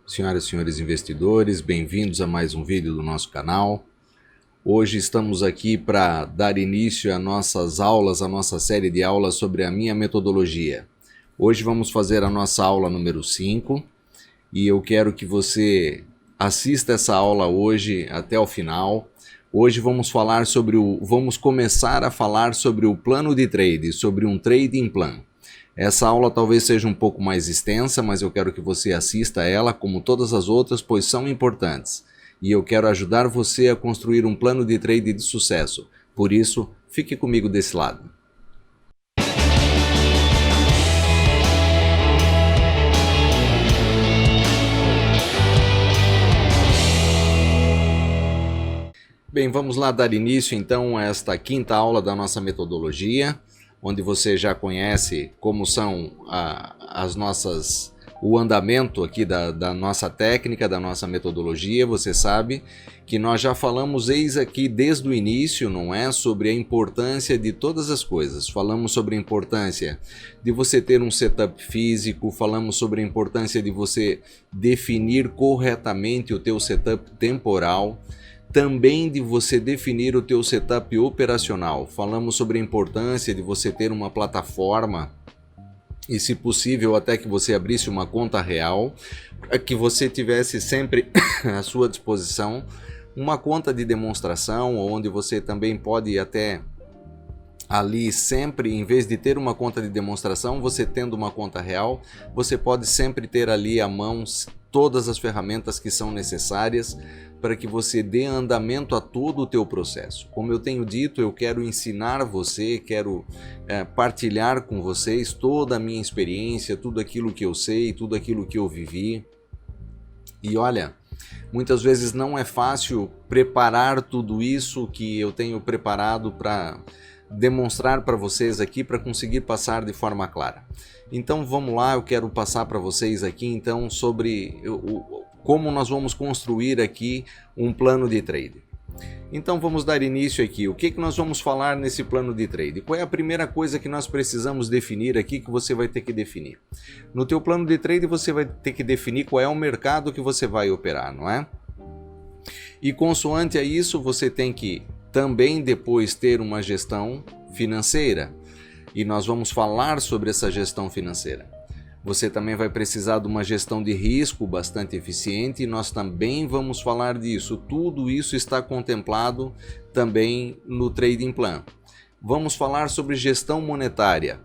Senhoras e senhores investidores, bem-vindos a mais um vídeo do nosso canal. Hoje estamos aqui para dar início às nossas aulas, a nossa série de aulas sobre a minha metodologia. Hoje vamos fazer a nossa aula número 5 e eu quero que você assista essa aula hoje até o final. Hoje vamos começar a falar sobre o plano de trade, sobre um trading plan. Essa aula talvez seja um pouco mais extensa, mas eu quero que você assista ela como todas as outras, pois são importantes. E eu quero ajudar você a construir um plano de trade de sucesso. Por isso, fique comigo desse lado. Bem, vamos lá dar início então a esta quinta aula da nossa metodologia, onde você já conhece como são o andamento aqui da nossa técnica, da nossa metodologia. Você sabe que nós já falamos eis aqui desde o início, não é? Sobre a importância de todas as coisas. Falamos sobre a importância de você ter um setup físico, falamos sobre a importância de você definir corretamente o teu setup temporal, também de você definir o teu setup operacional. Falamos sobre a importância de você ter uma plataforma e, se possível, até que você abrisse uma conta real, que você tivesse sempre à sua disposição uma conta de demonstração, onde você também pode até ali sempre, em vez de ter uma conta de demonstração, você tendo uma conta real, você pode sempre ter ali à mão todas as ferramentas que são necessárias para que você dê andamento a todo o teu processo. Como eu tenho dito, eu quero ensinar você, quero partilhar com vocês toda a minha experiência, tudo aquilo que eu sei, tudo aquilo que eu vivi. E olha, muitas vezes não é fácil preparar tudo isso que eu tenho preparado para demonstrar para vocês aqui, para conseguir passar de forma clara. Então vamos lá, eu quero passar para vocês aqui então sobre como nós vamos construir aqui um plano de trade. Então vamos dar início aqui. O que nós vamos falar nesse plano de trade? Qual é a primeira coisa que nós precisamos definir aqui, que você vai ter que definir? No teu plano de trade você vai ter que definir qual é o mercado que você vai operar, não é? E consoante a isso você tem que também depois ter uma gestão financeira. E nós vamos falar sobre essa gestão financeira. Você também vai precisar de uma gestão de risco bastante eficiente e nós também vamos falar disso. Tudo isso está contemplado também no Trading Plan. Vamos falar sobre gestão monetária.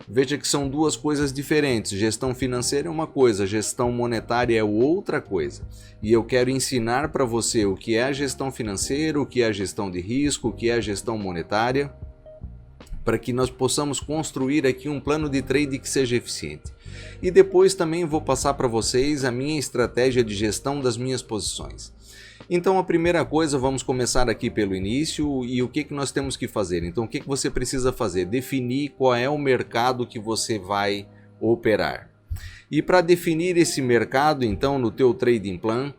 Veja que são duas coisas diferentes. Gestão financeira é uma coisa, gestão monetária é outra coisa. E eu quero ensinar para você o que é a gestão financeira, o que é a gestão de risco, o que é a gestão monetária, para que nós possamos construir aqui um plano de trade que seja eficiente. E depois também vou passar para vocês a minha estratégia de gestão das minhas posições. Então a primeira coisa, vamos começar aqui pelo início e o que nós temos que fazer. Então o que você precisa fazer? Definir qual é o mercado que você vai operar. E para definir esse mercado, então no teu trading plan,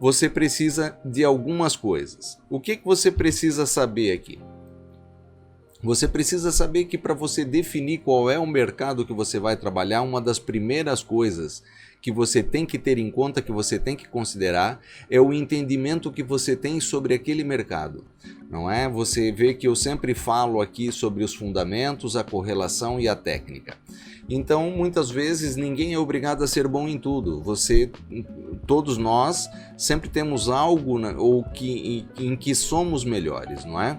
você precisa de algumas coisas. O que você precisa saber aqui? Você precisa saber que para você definir qual é o mercado que você vai trabalhar, uma das primeiras coisas que você tem que ter em conta, que você tem que considerar, é o entendimento que você tem sobre aquele mercado. Não é? Você vê que eu sempre falo aqui sobre os fundamentos, a correlação e a técnica. Então, muitas vezes, ninguém é obrigado a ser bom em tudo. Todos nós sempre temos algo em que somos melhores, não é?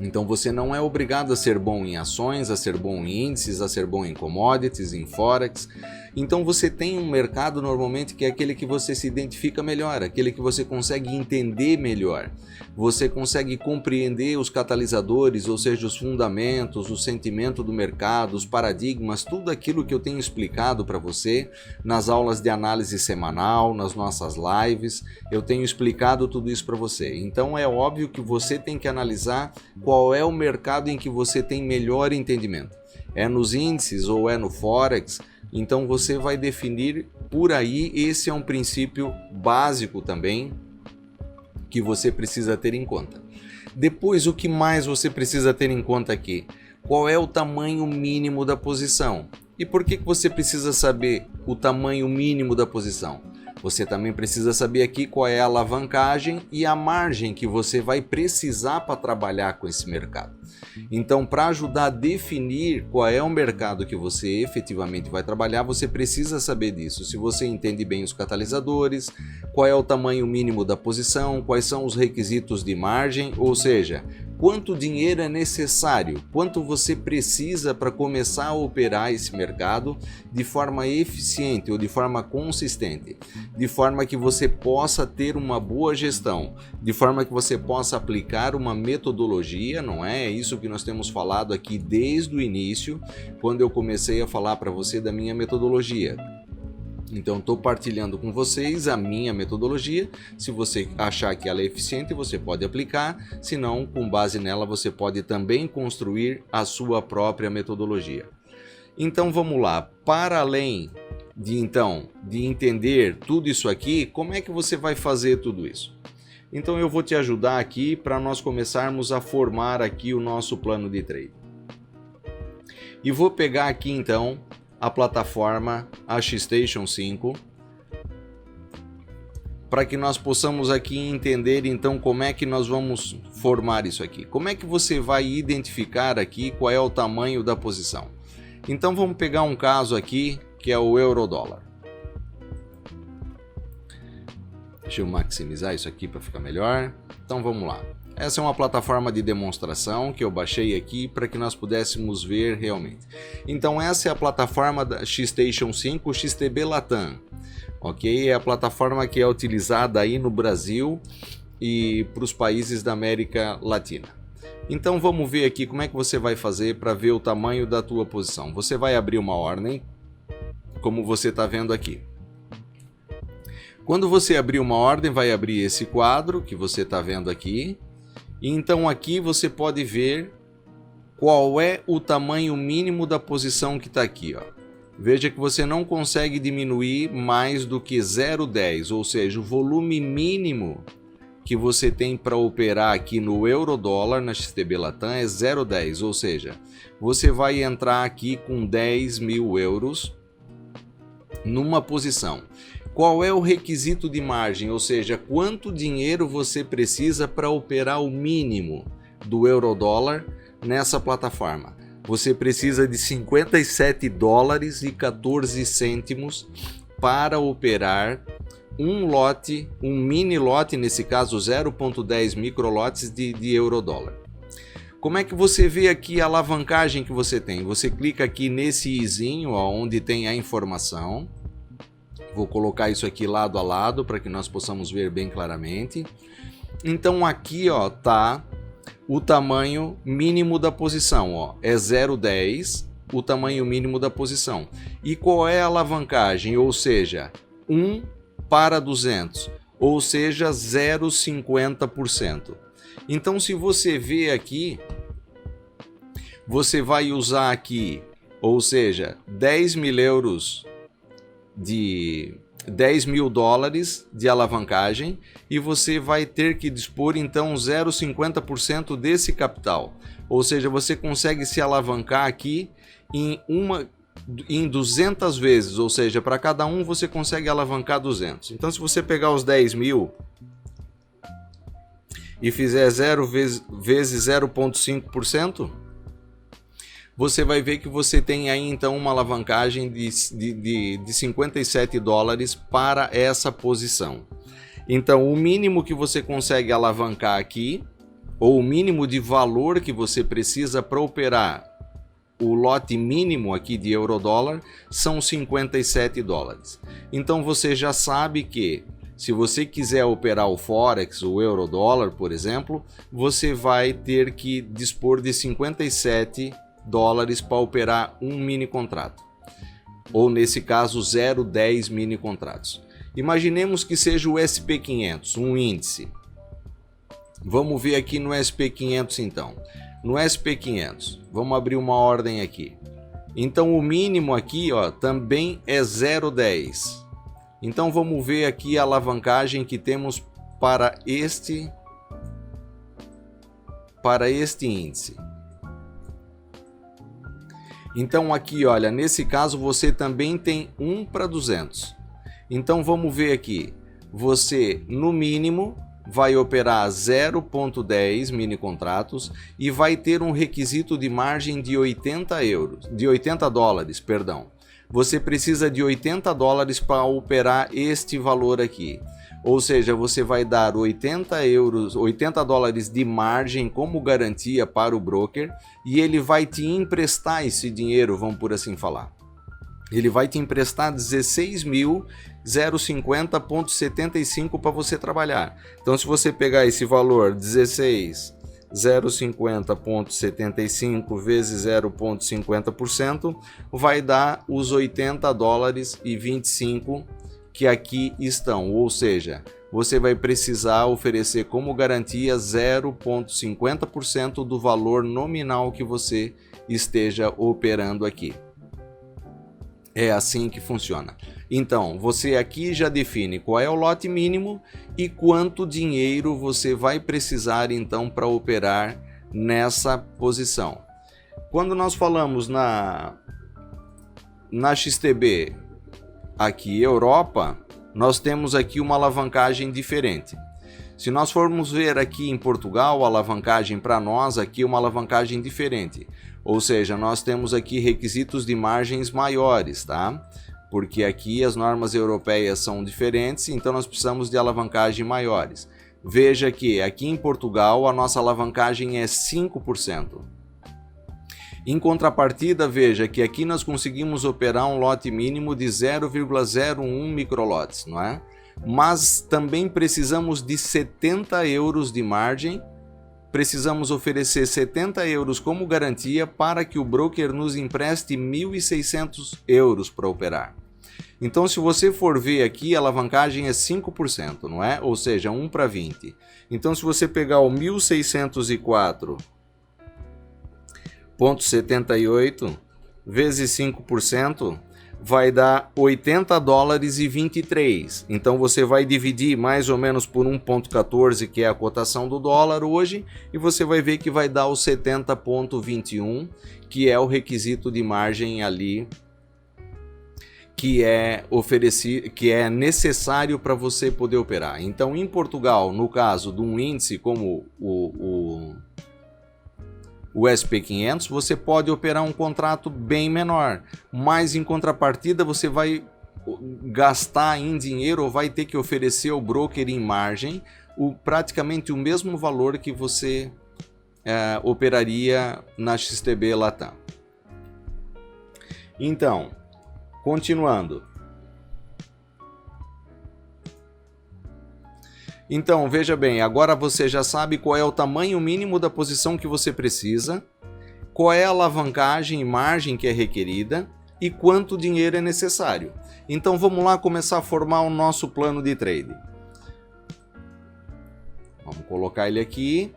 Então você não é obrigado a ser bom em ações, a ser bom em índices, a ser bom em commodities, em forex. Então você tem um mercado normalmente que é aquele que você se identifica melhor, aquele que você consegue entender melhor. Você consegue compreender os catalisadores, ou seja, os fundamentos, o sentimento do mercado, os paradigmas, tudo aquilo que eu tenho explicado para você nas aulas de análise semanal, nas nossas lives. Eu tenho explicado tudo isso para você. Então é óbvio que você tem que analisar qual é o mercado em que você tem melhor entendimento. É nos índices ou é no forex? Então você vai definir por aí. Esse é um princípio básico também que você precisa ter em conta. Depois, o que mais você precisa ter em conta aqui? Qual é o tamanho mínimo da posição? E por que você precisa saber o tamanho mínimo da posição? Você também precisa saber aqui qual é a alavancagem e a margem que você vai precisar para trabalhar com esse mercado. Então, para ajudar a definir qual é o mercado que você efetivamente vai trabalhar, você precisa saber disso. Se você entende bem os catalisadores, qual é o tamanho mínimo da posição, quais são os requisitos de margem, ou seja, quanto dinheiro é necessário, quanto você precisa para começar a operar esse mercado de forma eficiente ou de forma consistente, de forma que você possa ter uma boa gestão, de forma que você possa aplicar uma metodologia, não é? É isso que nós temos falado aqui desde o início, quando eu comecei a falar para você da minha metodologia. Então, estou partilhando com vocês a minha metodologia. Se você achar que ela é eficiente, você pode aplicar. Se não, com base nela, você pode também construir a sua própria metodologia. Então, vamos lá. Para além de entender tudo isso aqui, como é que você vai fazer tudo isso? Então, eu vou te ajudar aqui para nós começarmos a formar aqui o nosso plano de trade. E vou pegar aqui, então, a plataforma, a X-Station 5, para que nós possamos aqui entender então como é que nós vamos formar isso aqui. Como é que você vai identificar aqui qual é o tamanho da posição? Então vamos pegar um caso aqui que é o euro-dólar. Deixa eu maximizar isso aqui para ficar melhor. Então vamos lá. Essa é uma plataforma de demonstração que eu baixei aqui para que nós pudéssemos ver realmente. Então essa é a plataforma da X-Station 5 XTB Latam, ok? É a plataforma que é utilizada aí no Brasil e para os países da América Latina. Então vamos ver aqui como é que você vai fazer para ver o tamanho da tua posição. Você vai abrir uma ordem, como você está vendo aqui. Quando você abrir uma ordem, vai abrir esse quadro que você está vendo aqui. Então aqui você pode ver qual é o tamanho mínimo da posição que está aqui, ó. Veja que você não consegue diminuir mais do que 0,10, ou seja, o volume mínimo que você tem para operar aqui no euro-dólar na XTB Latam é 0,10, ou seja, você vai entrar aqui com 10 mil euros numa posição. Qual é o requisito de margem, ou seja, quanto dinheiro você precisa para operar o mínimo do euro-dólar nessa plataforma? Você precisa de 57 dólares e 14 cêntimos para operar um lote, um mini lote, nesse caso 0,10 microlotes de euro-dólar. Como é que você vê aqui a alavancagem que você tem? Você clica aqui nesse izinho, ó, onde tem a informação. Vou colocar isso aqui lado a lado para que nós possamos ver bem claramente. Então aqui, ó, tá o tamanho mínimo da posição, ó, é 0,10, o tamanho mínimo da posição. E qual é a alavancagem? Ou seja, 1 para 200, ou seja, 0,50%. Então se você vê aqui, você vai usar aqui, ou seja, 10 mil euros de 10 mil dólares de alavancagem e você vai ter que dispor então 0,50% desse capital. Ou seja, você consegue se alavancar aqui em 200 vezes, ou seja, para cada um você consegue alavancar 200. Então se você pegar os 10 mil e fizer 0 vezes 0,5%, você vai ver que você tem aí então uma alavancagem de 57 dólares para essa posição. Então o mínimo que você consegue alavancar aqui, ou o mínimo de valor que você precisa para operar o lote mínimo aqui de euro-dólar, são 57 dólares. Então você já sabe que se você quiser operar o Forex, o euro-dólar, por exemplo, você vai ter que dispor de 57 dólares para operar um mini contrato, ou nesse caso 0,10 mini contratos. Imaginemos que seja o SP500, um índice. Vamos ver aqui no SP500 então. No SP500, vamos abrir uma ordem aqui. Então o mínimo aqui, ó, também é 0,10. Então vamos ver aqui a alavancagem que temos para este índice. Então aqui, olha, nesse caso você também tem 1 para 200. Então vamos ver aqui. Você, no mínimo, vai operar 0,10 mini contratos e vai ter um requisito de margem de 80 dólares, perdão. Você precisa de 80 dólares para operar este valor aqui. Ou seja, você vai dar 80 dólares de margem como garantia para o broker e ele vai te emprestar esse dinheiro, vamos por assim falar. Ele vai te emprestar 16.050,75 para você trabalhar. Então, se você pegar esse valor 16.050,75 vezes 0,50%, vai dar os 80 dólares e 25 que aqui estão. Ou seja, você vai precisar oferecer como garantia 0,50% do valor nominal que você esteja operando aqui. É assim que funciona. Então, você aqui já define qual é o lote mínimo e quanto dinheiro você vai precisar então para operar nessa posição. Quando nós falamos na XTB aqui Europa, nós temos aqui uma alavancagem diferente. Se nós formos ver aqui em Portugal, a alavancagem para nós aqui é uma alavancagem diferente. Ou seja, nós temos aqui requisitos de margens maiores, tá? Porque aqui as normas europeias são diferentes, então nós precisamos de alavancagem maiores. Veja que aqui em Portugal a nossa alavancagem é 5%. Em contrapartida, veja que aqui nós conseguimos operar um lote mínimo de 0,01 microlotes, não é? Mas também precisamos de 70 euros de margem. Precisamos oferecer 70 euros como garantia para que o broker nos empreste 1.600 euros para operar. Então, se você for ver aqui, a alavancagem é 5%, não é? Ou seja, 1 para 20. Então, se você pegar o 1.604,78 vezes 5%, vai dar 80 dólares e 23. Então você vai dividir mais ou menos por 1,14, que é a cotação do dólar hoje, e você vai ver que vai dar o 70,21, que é o requisito de margem ali que é oferecido, que é necessário para você poder operar. Então, em Portugal, no caso de um índice como o SP500, você pode operar um contrato bem menor, mas em contrapartida você vai gastar em dinheiro ou vai ter que oferecer ao broker em margem praticamente o mesmo valor que você operaria na XTB Latam. Então, continuando. Então, veja bem, agora você já sabe qual é o tamanho mínimo da posição que você precisa, qual é a alavancagem e margem que é requerida e quanto dinheiro é necessário. Então, vamos lá começar a formar o nosso plano de trade. Vamos colocar ele aqui.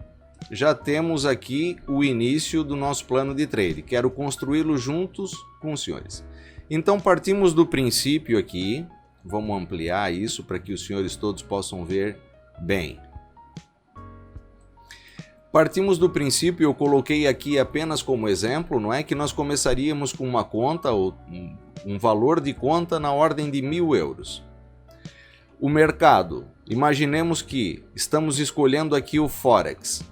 Já temos aqui o início do nosso plano de trade. Quero construí-lo juntos com os senhores. Então, partimos do princípio aqui. Vamos ampliar isso para que os senhores todos possam ver bem. Partimos do princípio, eu coloquei aqui apenas como exemplo, não é que nós começaríamos com uma conta, ou um valor de conta na ordem de 1.000 euros. O mercado, imaginemos que estamos escolhendo aqui o Forex.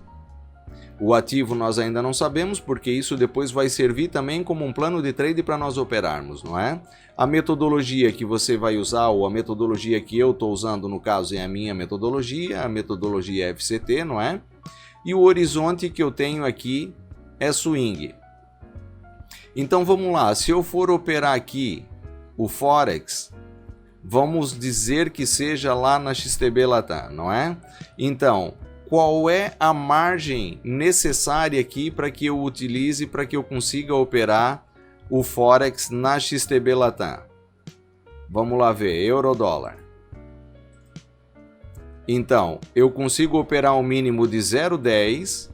O ativo nós ainda não sabemos, porque isso depois vai servir também como um plano de trade para nós operarmos, não é? A metodologia que você vai usar, ou a metodologia que eu estou usando, no caso é a minha metodologia, a metodologia FCT, não é? E o horizonte que eu tenho aqui é swing. Então vamos lá, se eu for operar aqui o Forex, vamos dizer que seja lá na XTB Latam, não é? Então, qual é a margem necessária aqui para que eu utilize, para que eu consiga operar o Forex na XTB Latam? Vamos lá ver, euro-dólar. Então, eu consigo operar um mínimo de 0,10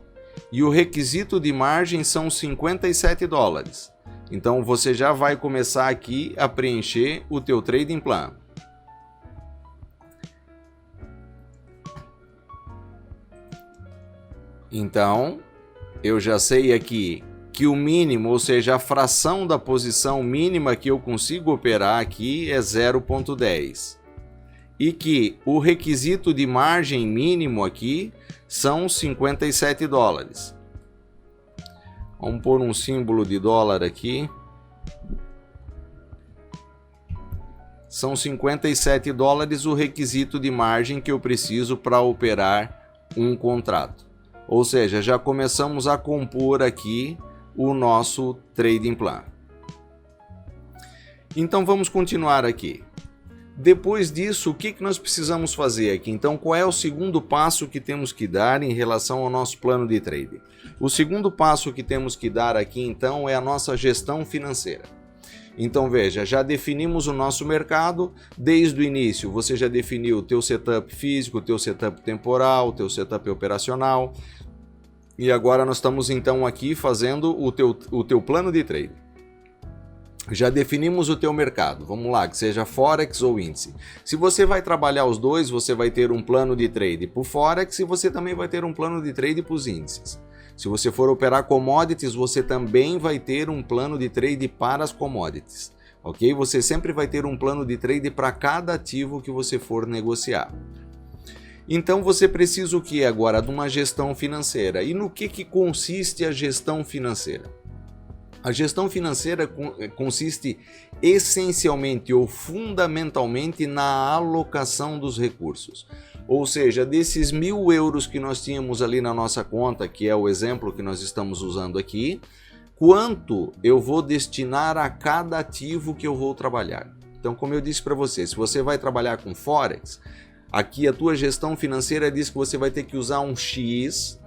e o requisito de margem são 57 dólares. Então, você já vai começar aqui a preencher o teu trading plan. Então, eu já sei aqui que o mínimo, ou seja, a fração da posição mínima que eu consigo operar aqui é 0,10. e que o requisito de margem mínimo aqui são 57 dólares. Vamos pôr um símbolo de dólar aqui. São 57 dólares o requisito de margem que eu preciso para operar um contrato. Ou seja, já começamos a compor aqui o nosso trading plan. Então vamos continuar aqui. Depois disso, o que nós precisamos fazer aqui? Então, qual é o segundo passo que temos que dar em relação ao nosso plano de trading? O segundo passo que temos que dar aqui, então, é a nossa gestão financeira. Então, veja, já definimos o nosso mercado. Desde o início, você já definiu o teu setup físico, o teu setup temporal, o teu setup operacional. E agora nós estamos, então, aqui fazendo o teu plano de trading. Já definimos o teu mercado, vamos lá, que seja Forex ou índice. Se você vai trabalhar os dois, você vai ter um plano de trade para o Forex e você também vai ter um plano de trade para os índices. Se você for operar commodities, você também vai ter um plano de trade para as commodities, ok? Você sempre vai ter um plano de trade para cada ativo que você for negociar. Então você precisa o que agora? De uma gestão financeira. E no que consiste a gestão financeira? A gestão financeira consiste essencialmente ou fundamentalmente na alocação dos recursos. Ou seja, desses 1.000 euros que nós tínhamos ali na nossa conta, que é o exemplo que nós estamos usando aqui, quanto eu vou destinar a cada ativo que eu vou trabalhar. Então, como eu disse para você, se você vai trabalhar com Forex, aqui a tua gestão financeira diz que você vai ter que usar um X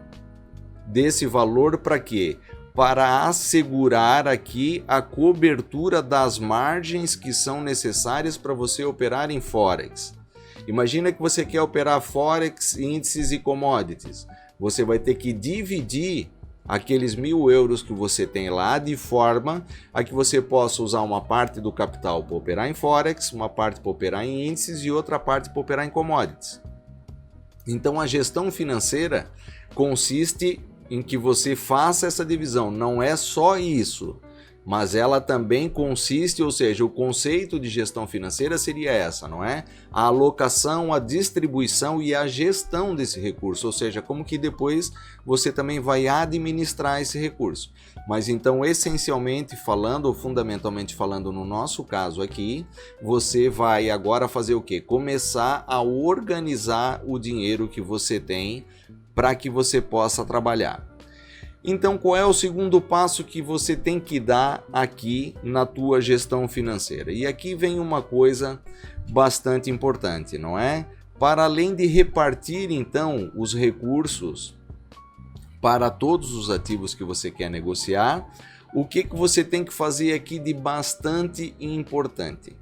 desse valor para quê? Para assegurar aqui a cobertura das margens que são necessárias para você operar em Forex. Imagina que você quer operar Forex, índices e commodities. Você vai ter que dividir aqueles 1.000 euros que você tem lá de forma a que você possa usar uma parte do capital para operar em Forex, uma parte para operar em índices e outra parte para operar em commodities. Então a gestão financeira consiste em que você faça essa divisão. Não é só isso, mas ela também consiste, ou seja, o conceito de gestão financeira seria essa, não é? A alocação, a distribuição e a gestão desse recurso, ou seja, como que depois você também vai administrar esse recurso. Mas então, essencialmente falando, ou fundamentalmente falando no nosso caso aqui, você vai agora fazer o quê? Começar a organizar o dinheiro que você tem para que você possa trabalhar. Então, qual é o segundo passo que você tem que dar aqui na tua gestão financeira? E aqui vem uma coisa bastante importante, não é? Para além de repartir, então, os recursos para todos os ativos que você quer negociar, o que você tem que fazer aqui de bastante importante?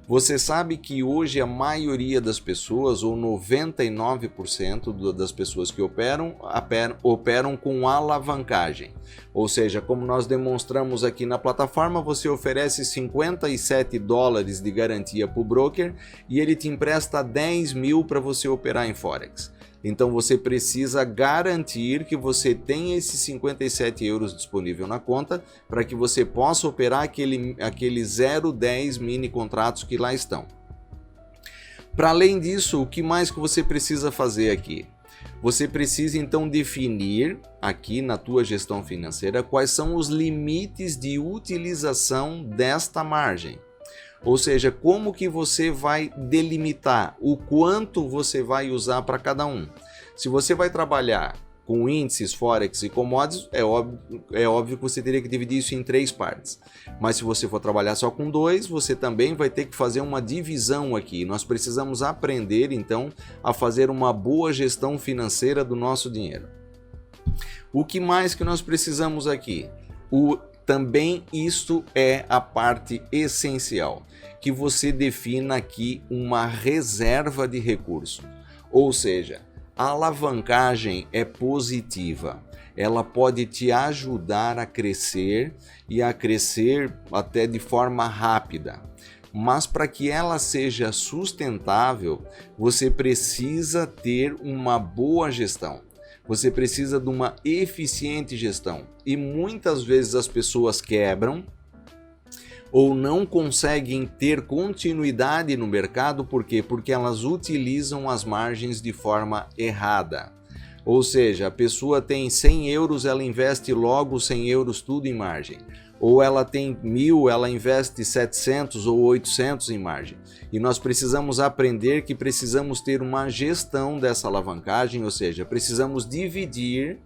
Você sabe que hoje a maioria das pessoas, ou 99% das pessoas que operam com alavancagem. Ou seja, como nós demonstramos aqui na plataforma, você oferece 57 dólares de garantia para o broker e ele te empresta 10.000 para você operar em Forex. Então você precisa garantir que você tenha esses 57 euros disponível na conta para que você possa operar aquele 0,10 mini contratos que lá estão. Para além disso, o que mais que você precisa fazer aqui? Você precisa então definir aqui na tua gestão financeira quais são os limites de utilização desta margem. Ou seja, como que você vai delimitar o quanto você vai usar para cada um. Se você vai trabalhar com índices, Forex e commodities, é óbvio que você teria que dividir isso em 3 partes. Mas se você for trabalhar só com 2, você também vai ter que fazer uma divisão aqui. Nós precisamos aprender, então, a fazer uma boa gestão financeira do nosso dinheiro. O que mais que nós precisamos aqui? Também isto é a parte essencial, que você defina aqui uma reserva de recurso. Ou seja, a alavancagem é positiva, ela pode te ajudar a crescer e a crescer até de forma rápida. Mas para que ela seja sustentável, você precisa ter uma boa gestão. Você precisa de uma eficiente gestão. E muitas vezes as pessoas quebram ou não conseguem ter continuidade no mercado, por quê? Porque elas utilizam as margens de forma errada. Ou seja, a pessoa tem 100 euros, ela investe logo 100 euros tudo em margem. Ou ela tem 1.000, ela investe 700 ou 800 em margem. E nós precisamos aprender que precisamos ter uma gestão dessa alavancagem, ou seja, precisamos dividir,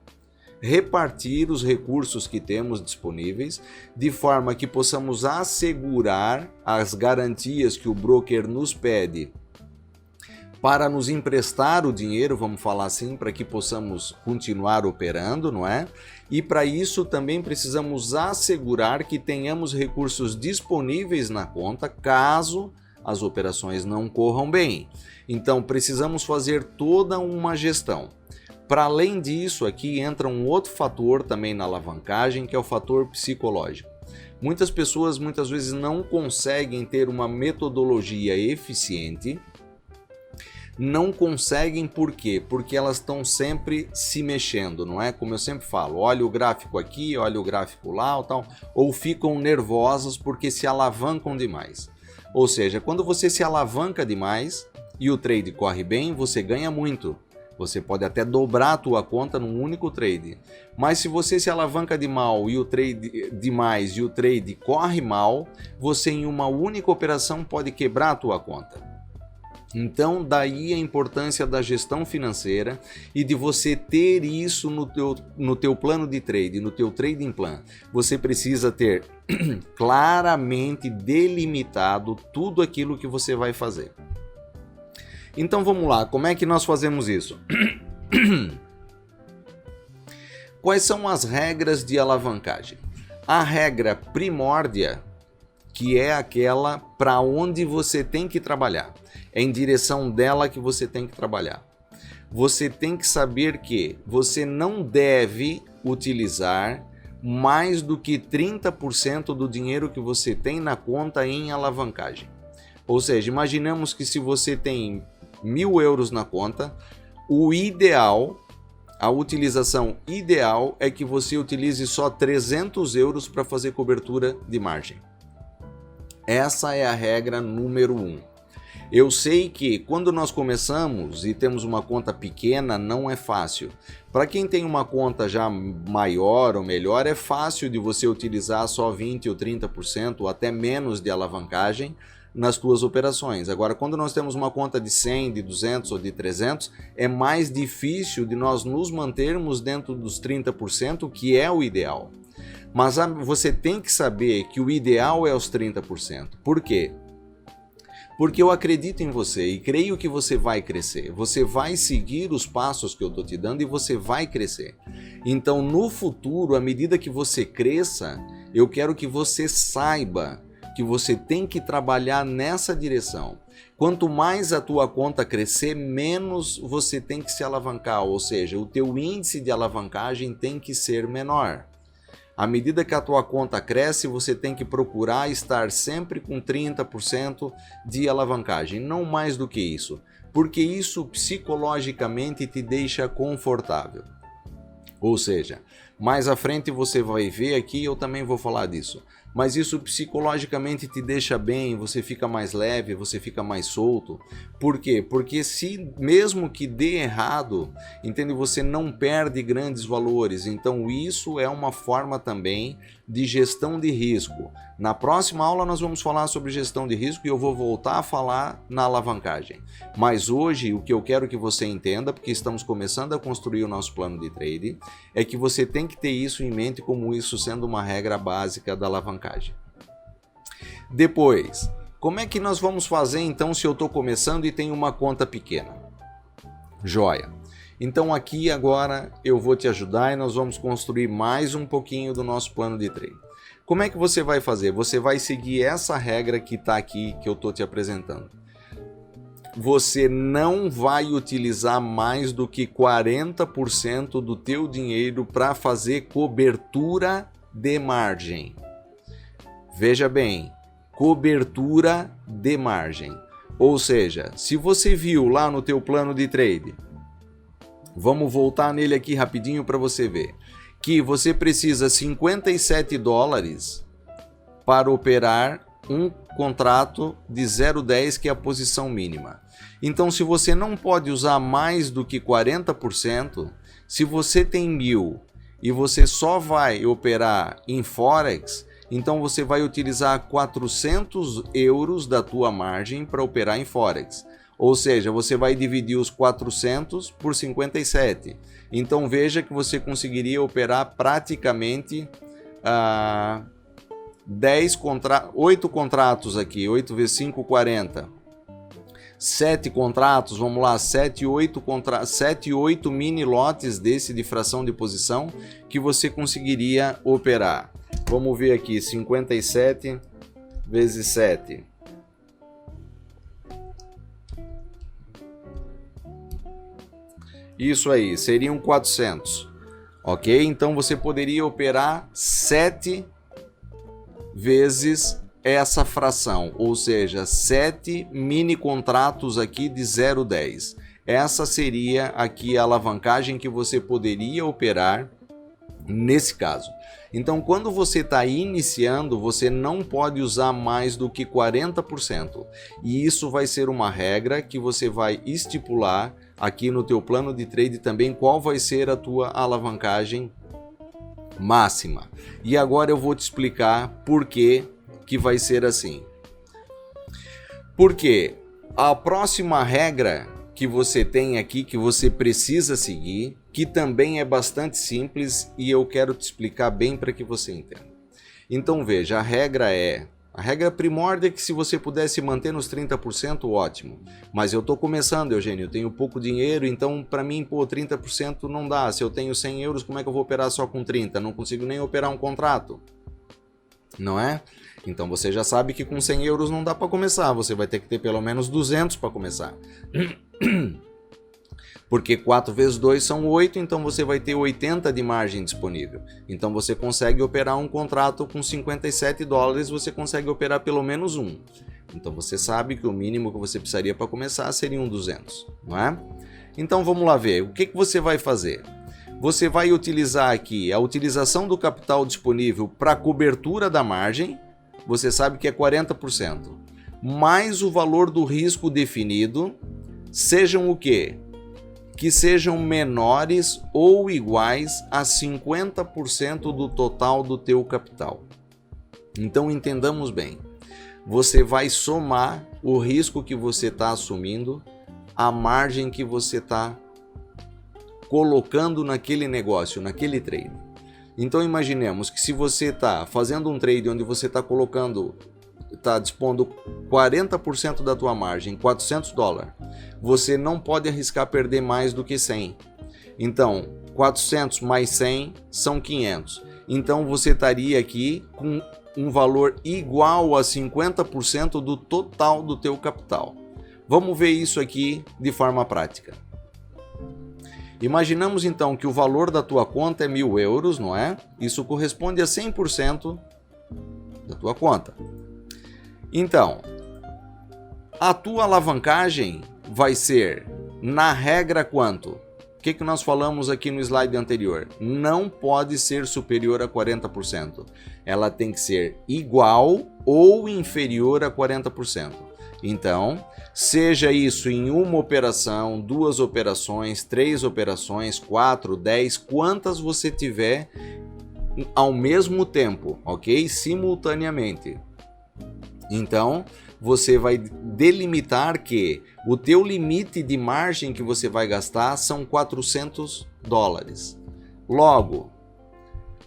repartir os recursos que temos disponíveis, de forma que possamos assegurar as garantias que o broker nos pede para nos emprestar o dinheiro, vamos falar assim, para que possamos continuar operando, não é? E para isso também precisamos assegurar que tenhamos recursos disponíveis na conta caso as operações não corram bem. Então precisamos fazer toda uma gestão. Para além disso, aqui entra um outro fator também na alavancagem, que é o fator psicológico. Muitas pessoas muitas vezes não conseguem ter uma metodologia eficiente. Não conseguem por quê? Porque elas estão sempre se mexendo, não é? Como eu sempre falo, olha o gráfico aqui, olha o gráfico lá, ou ficam nervosas porque se alavancam demais. Ou seja, quando você se alavanca demais e o trade corre bem, você ganha muito. Você pode até dobrar a tua conta num único trade. Mas se você se alavanca demais e o trade corre mal, você em uma única operação pode quebrar a tua conta. Então, daí a importância da gestão financeira e de você ter isso no teu plano de trade, no teu trading plan. Você precisa ter claramente delimitado tudo aquilo que você vai fazer. Então, vamos lá, como é que nós fazemos isso? Quais são as regras de alavancagem? A regra primórdia, que é aquela para onde você tem que trabalhar. É em direção dela que você tem que trabalhar. Você tem que saber que você não deve utilizar mais do que 30% do dinheiro que você tem na conta em alavancagem. Ou seja, imaginamos que se você tem 1.000 euros na conta, o ideal, a utilização ideal é que você utilize só 300 euros para fazer cobertura de margem. Essa é a regra número 1. Eu sei que quando nós começamos e temos uma conta pequena, não é fácil. Para quem tem uma conta já maior ou melhor, é fácil de você utilizar só 20% ou 30% ou até menos de alavancagem nas suas operações. Agora, quando nós temos uma conta de 100, de 200 ou de 300, é mais difícil de nós nos mantermos dentro dos 30%, que é o ideal. Mas você tem que saber que o ideal é os 30%. Por quê? Porque eu acredito em você e creio que você vai crescer. Você vai seguir os passos que eu estou te dando e você vai crescer. Então, no futuro, à medida que você cresça, eu quero que você saiba que você tem que trabalhar nessa direção. Quanto mais a tua conta crescer, menos você tem que se alavancar, ou seja, o teu índice de alavancagem tem que ser menor. À medida que a tua conta cresce, você tem que procurar estar sempre com 30% de alavancagem, não mais do que isso, porque isso psicologicamente te deixa confortável. Ou seja, mais à frente você vai ver aqui, eu também vou falar disso. Mas isso psicologicamente te deixa bem, você fica mais leve, você fica mais solto. Por quê? Porque se mesmo que dê errado, entende? Você não perde grandes valores. Então isso é uma forma também de gestão de risco. Na próxima aula nós vamos falar sobre gestão de risco e eu vou voltar a falar na alavancagem. Mas hoje o que eu quero que você entenda, porque estamos começando a construir o nosso plano de trade, é que você tem que ter isso em mente como isso sendo uma regra básica da alavancagem. Depois, como é que nós vamos fazer então se eu estou começando e tenho uma conta pequena? Joia! Então aqui agora eu vou te ajudar e nós vamos construir mais um pouquinho do nosso plano de trade. Como é que você vai fazer? Você vai seguir essa regra que está aqui que eu estou te apresentando. Você não vai utilizar mais do que 40% do teu dinheiro para fazer cobertura de margem. Veja bem, cobertura de margem. Ou seja, se você viu lá no teu plano de trade, vamos voltar nele aqui rapidinho para você ver, que você precisa 57 dólares para operar um contrato de 0,10, que é a posição mínima. Então, se você não pode usar mais do que 40%, se você tem 1.000 e você só vai operar em Forex, então você vai utilizar 400 euros da tua margem para operar em Forex. Ou seja, você vai dividir os 400 por 57. Então veja que você conseguiria operar praticamente 8 contratos aqui, 8 vezes 5, 40. 7 contratos, vamos lá, 7, 8 mini lotes desse de fração de posição que você conseguiria operar. Vamos ver aqui, 57 vezes 7. Isso aí, seriam 400, ok? Então você poderia operar 7 vezes essa fração, ou seja, 7 mini contratos aqui de 0,10. Essa seria aqui a alavancagem que você poderia operar nesse caso. Então, quando você está iniciando, você não pode usar mais do que 40%. E isso vai ser uma regra que você vai estipular aqui no teu plano de trade também, qual vai ser a tua alavancagem máxima. E agora eu vou te explicar por que vai ser assim. Porque a próxima regra que você tem aqui, que você precisa seguir, que também é bastante simples e eu quero te explicar bem para que você entenda. Então veja, a regra primórdia é que se você pudesse manter nos 30%, ótimo. Mas eu estou começando, Eugênio, eu tenho pouco dinheiro, então para mim, 30% não dá. Se eu tenho 100 euros, como é que eu vou operar só com 30? Não consigo nem operar um contrato. Não é? Então você já sabe que com 100 euros não dá para começar, você vai ter que ter pelo menos 200 para começar. Porque 4 vezes 2 são 8, então você vai ter 80 de margem disponível. Então você consegue operar um contrato com 57 dólares, você consegue operar pelo menos um. Então você sabe que o mínimo que você precisaria para começar seriam 200, não é? Então vamos lá ver, o que você vai fazer? Você vai utilizar aqui a utilização do capital disponível para cobertura da margem, você sabe que é 40%, mais o valor do risco definido, sejam o quê? Que sejam menores ou iguais a 50% do total do teu capital. Então entendamos bem, você vai somar o risco que você está assumindo, a margem que você está colocando naquele negócio, naquele trade. Então imaginemos que se você está fazendo um trade onde você está dispondo 40% da tua margem, 400 dólares, você não pode arriscar perder mais do que 100. Então, 400 mais 100 são 500. Então você estaria aqui com um valor igual a 50% do total do teu capital. Vamos ver isso aqui de forma prática. Imaginamos então que o valor da tua conta é 1.000 euros, não é? Isso corresponde a 100% da tua conta. Então, a tua alavancagem vai ser, na regra, quanto? O que nós falamos aqui no slide anterior? Não pode ser superior a 40%. Ela tem que ser igual ou inferior a 40%. Então, seja isso em uma operação, 2 operações, 3 operações, 4, 10, quantas você tiver ao mesmo tempo, ok? Simultaneamente. Então, você vai delimitar que o teu limite de margem que você vai gastar são 400 dólares. Logo,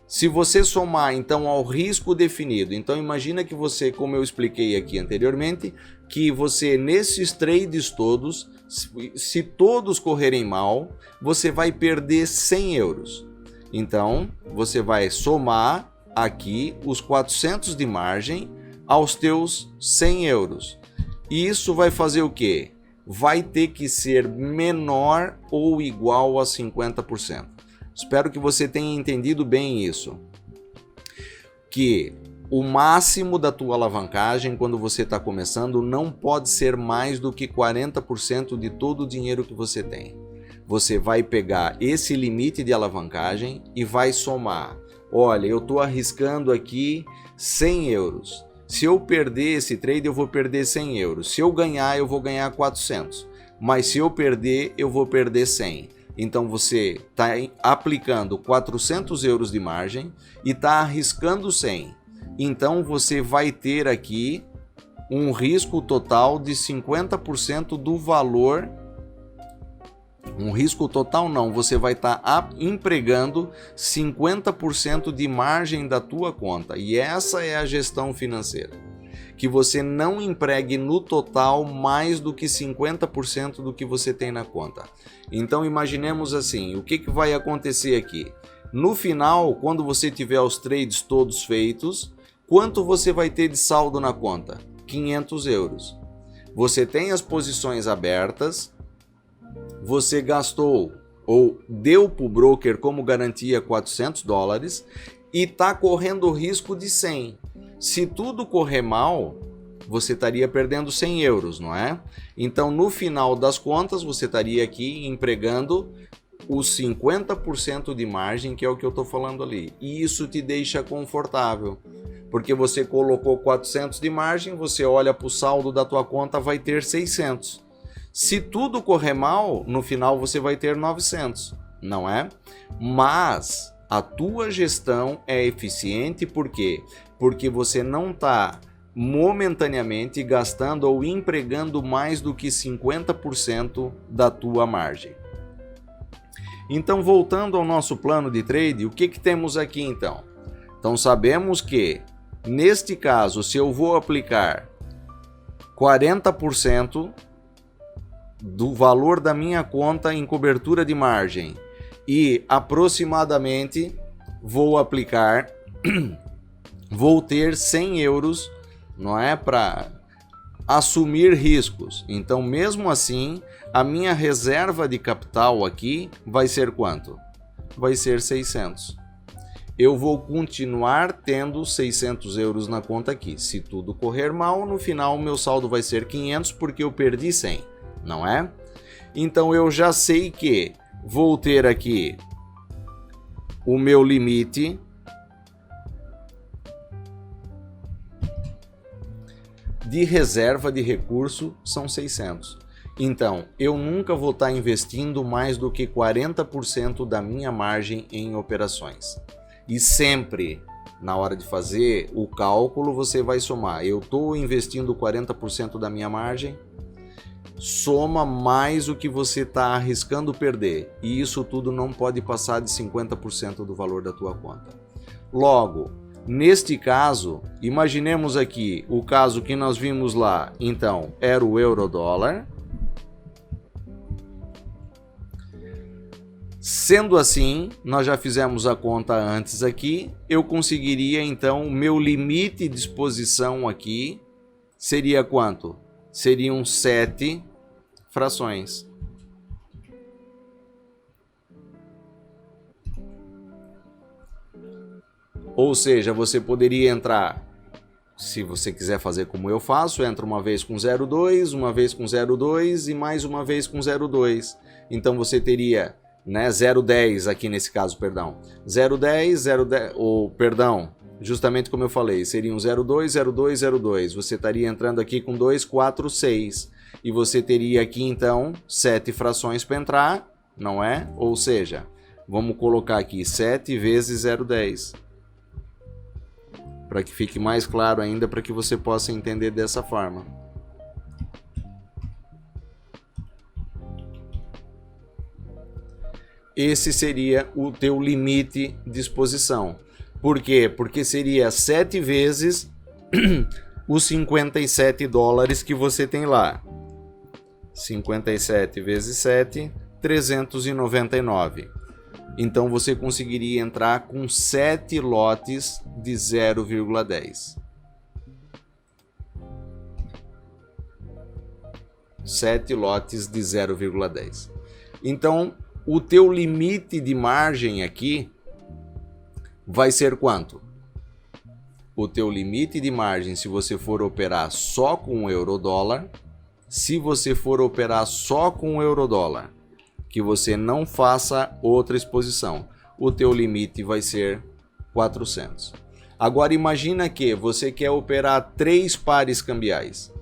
se você somar então ao risco definido, então imagina que você, como eu expliquei aqui anteriormente, que você nesses trades todos, se todos correrem mal, você vai perder 100 euros. Então, você vai somar aqui os 400 de margem aos teus 100 euros. E isso vai fazer o quê? Vai ter que ser menor ou igual a 50%. Espero que você tenha entendido bem isso. Que o máximo da tua alavancagem quando você está começando não pode ser mais do que 40% de todo o dinheiro que você tem. Você vai pegar esse limite de alavancagem e vai somar olha, eu estou arriscando aqui 100 euros. Se eu perder esse trade, eu vou perder 100 euros. Se eu ganhar, eu vou ganhar 400. Mas se eu perder, eu vou perder 100. Então você está aplicando 400 euros de margem e está arriscando 100. Então você vai ter aqui um risco total de 50% do valor. Um risco total não, você vai estar empregando 50% de margem da tua conta. E essa é a gestão financeira. Que você não empregue no total mais do que 50% do que você tem na conta. Então imaginemos assim, o que vai acontecer aqui? No final, quando você tiver os trades todos feitos, quanto você vai ter de saldo na conta? 500 euros. Você tem as posições abertas, você gastou ou deu para o broker como garantia $400 e está correndo o risco de 100. Se tudo correr mal, você estaria perdendo 100 euros, não é? Então, no final das contas, você estaria aqui empregando os 50% de margem, que é o que eu estou falando ali. E isso te deixa confortável, porque você colocou 400 de margem, você olha para o saldo da tua conta, vai ter 600. Se tudo correr mal, no final você vai ter 900, não é? Mas a tua gestão é eficiente, por quê? Porque você não está momentaneamente gastando ou empregando mais do que 50% da tua margem. Então, voltando ao nosso plano de trade, o que temos aqui então? Então, sabemos que, neste caso, se eu vou aplicar 40% do valor da minha conta em cobertura de margem e aproximadamente vou ter 100 euros, não é, para assumir riscos. Então, mesmo assim, a minha reserva de capital aqui vai ser quanto? Vai ser 600. Eu vou continuar tendo 600 euros na conta aqui. Se tudo correr mal, no final o meu saldo vai ser 500 porque eu perdi 100. Não é? Então eu já sei que vou ter aqui o meu limite de reserva de recurso são 600. Então eu nunca vou estar investindo mais do que 40% da minha margem em operações. E sempre na hora de fazer o cálculo você vai somar. Eu estou investindo 40% da minha margem, soma mais o que você está arriscando perder, e isso tudo não pode passar de 50% do valor da tua conta. Logo, neste caso, imaginemos aqui o caso que nós vimos lá, então era o euro-dólar. Sendo assim, nós já fizemos a conta antes aqui, eu conseguiria então, o meu limite de exposição aqui seria quanto? Seriam 7 frações. Ou seja, você poderia entrar, se você quiser fazer como eu faço, entra uma vez com 0,2, uma vez com 0,2 e mais uma vez com 0,2. Então você teria, né, 0,10 aqui nesse caso, perdão. 0,10, ou perdão, justamente como eu falei, seriam 0,2, 0,2, 0,2. Você estaria entrando aqui com 2, 4, 6. E você teria aqui então 7 frações para entrar, não é? Ou seja, vamos colocar aqui 7 vezes 0,10. Para que fique mais claro ainda, para que você possa entender dessa forma. Esse seria o teu limite de exposição. Por quê? Porque seria 7 vezes os $57 que você tem lá. 57 vezes 7, 399. Então você conseguiria entrar com 7 lotes de 0,10. 7 lotes de 0,10. Então, o teu limite de margem aqui vai ser quanto? O teu limite de margem, se você for operar só com o euro-dólar, se você for operar só com o euro-dólar, que você não faça outra exposição, o teu limite vai ser 400. Agora imagina que você quer operar 3 pares cambiais.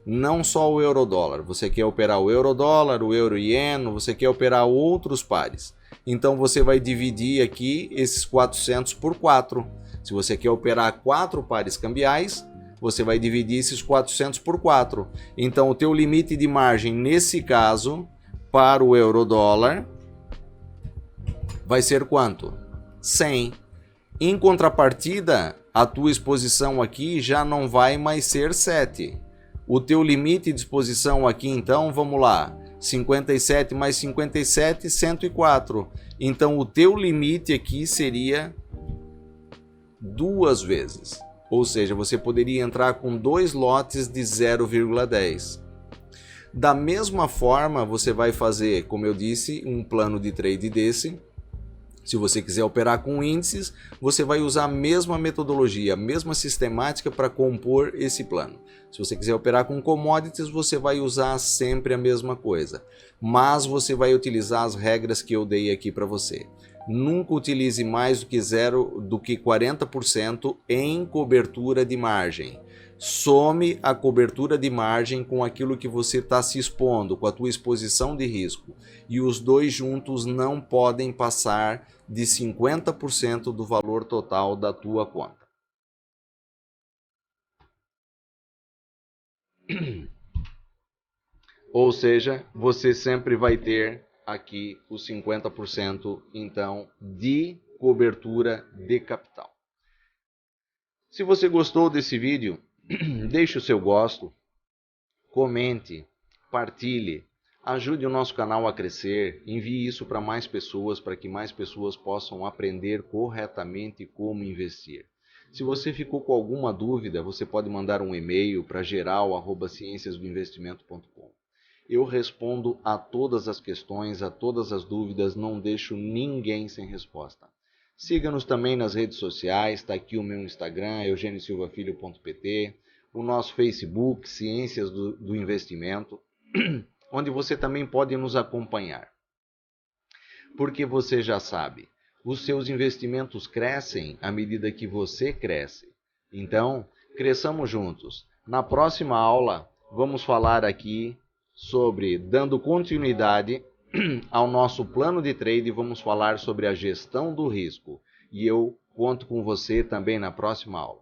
Não só o euro-dólar, você quer operar o euro-dólar, o euro-iene, você quer operar outros pares. Então você vai dividir aqui esses 400 por 4. Se você quer operar 4 pares cambiais, você vai dividir esses 400 por 4. Então o teu limite de margem nesse caso para o euro-dólar vai ser quanto? 100. Em contrapartida, a tua exposição aqui já não vai mais ser 7. O teu limite de exposição aqui, então, vamos lá, 57 mais 57, 104. Então, o teu limite aqui seria 2 vezes. Ou seja, você poderia entrar com 2 lotes de 0,10. Da mesma forma, você vai fazer, como eu disse, um plano de trade desse. Se você quiser operar com índices, você vai usar a mesma metodologia, a mesma sistemática para compor esse plano. Se você quiser operar com commodities, você vai usar sempre a mesma coisa, mas você vai utilizar as regras que eu dei aqui para você. Nunca utilize mais do que 40% em cobertura de margem. Some a cobertura de margem com aquilo que você está se expondo, com a tua exposição de risco. E os dois juntos não podem passar de 50% do valor total da tua conta. Ou seja, você sempre vai ter aqui os 50% então de cobertura de capital. Se você gostou desse vídeo, deixe o seu gosto, comente, partilhe, ajude o nosso canal a crescer, envie isso para mais pessoas, para que mais pessoas possam aprender corretamente como investir. Se você ficou com alguma dúvida, você pode mandar um e-mail para geral@cienciasdoinvestimento.com. Eu respondo a todas as questões, a todas as dúvidas, não deixo ninguém sem resposta. Siga-nos também nas redes sociais, está aqui o meu Instagram, eugêniosilvafilho.pt, o nosso Facebook, Ciências do Investimento, onde você também pode nos acompanhar. Porque você já sabe, os seus investimentos crescem à medida que você cresce. Então, cresçamos juntos. Na próxima aula, vamos falar aqui sobre, dando continuidade ao nosso plano de trade, vamos falar sobre a gestão do risco. E eu conto com você também na próxima aula.